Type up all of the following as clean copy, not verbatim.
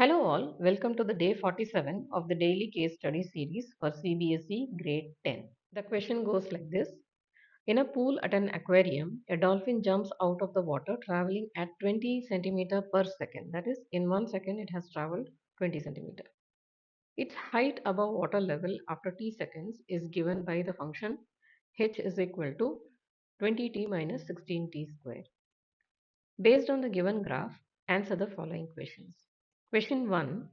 Hello all, welcome to the day 47 of the daily case study series for CBSE grade 10. The question goes like this. In a pool at an aquarium, a dolphin jumps out of the water traveling at 20 centimeter per second. That is, in 1 second it has traveled 20 centimeter. Its height above water level after t seconds is given by the function h is equal to 20t minus 16t square. Based on the given graph, answer the following questions. Question 1.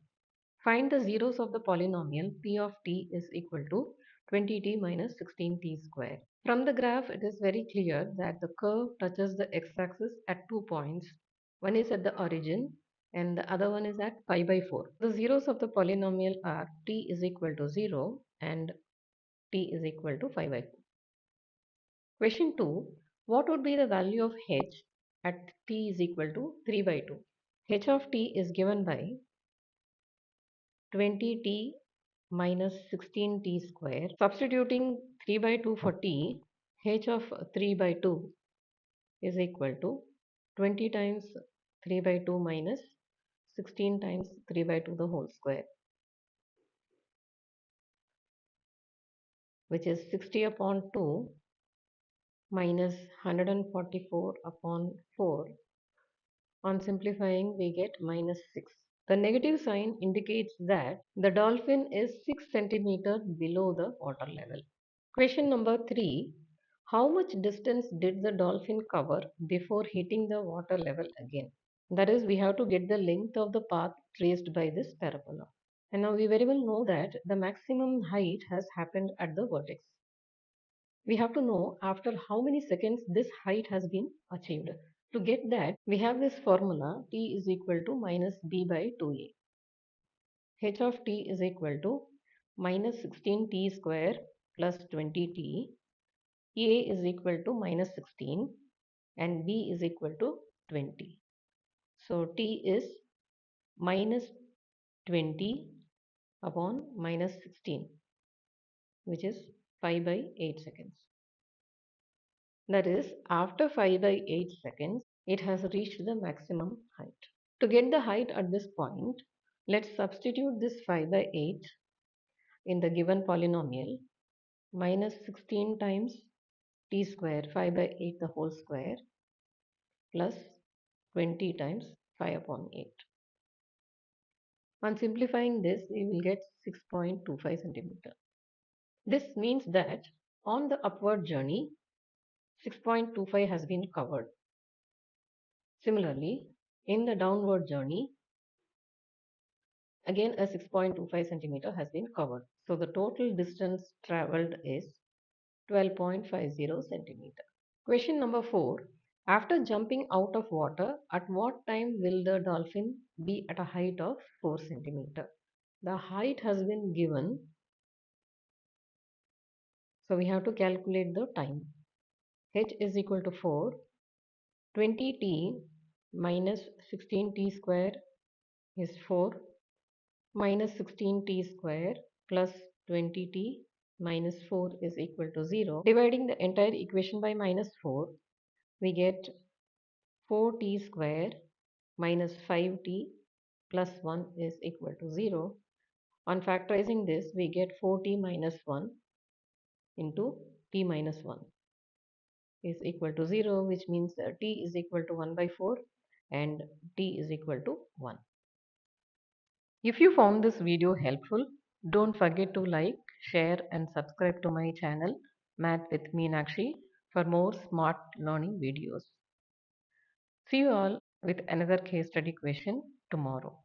Find the zeros of the polynomial p of t is equal to 20t minus 16t square. From the graph, it is very clear that the curve touches the x-axis at 2 points. One is at the origin and the other one is at pi by 4. The zeros of the polynomial are t is equal to 0 and t is equal to pi by 4. Question 2. What would be the value of h at t is equal to 3 by 2? H of t is given by 20t minus 16t square. Substituting 3 by 2 for t, h of 3 by 2 is equal to 20 times 3 by 2 minus 16 times 3 by 2 the whole square, which is 60 upon 2 minus 144 upon 4. On simplifying, we get minus 6. The negative sign indicates that the dolphin is 6 centimeters below the water level. Question number 3. How much distance did the dolphin cover before hitting the water level again? That is, we have to get the length of the path traced by this parabola. And now we very well know that the maximum height has happened at the vertex. We have to know after how many seconds this height has been achieved. To get that, we have this formula t is equal to minus b by 2a. H of t is equal to minus 16t square plus 20t. A is equal to minus 16 and b is equal to 20. So t is minus 20 upon minus 16, which is 5 by 8 seconds. That is, after 5 by 8 seconds, it has reached the maximum height. To get the height at this point, let's substitute this 5 by 8 in the given polynomial. Minus 16 times t square, 5 by 8 the whole square, plus 20 times 5 upon 8. On simplifying this, we will get 6.25 centimeter. This means that on the upward journey, 6.25 has been covered. Similarly, in the downward journey, again a 6.25 centimeter has been covered. So the total distance traveled is 12.50 centimeter. Question number 4. After jumping out of water, at what time will the dolphin be at a height of 4 centimeter? The height has been given, so we have to calculate the time. H is equal to 4. 20t minus 16t square is 4 minus 16t square plus 20t minus 4 is equal to 0. Dividing the entire equation by minus 4, we get 4t square minus 5t plus 1 is equal to 0. On factorizing this, we get 4t minus 1 into t minus 1 is equal to 0, which means t is equal to 1 by 4 and t is equal to 1. If you found this video helpful, don't forget to like, share and subscribe to my channel Math with Meenakshi for more smart learning videos. See you all with another case study question tomorrow.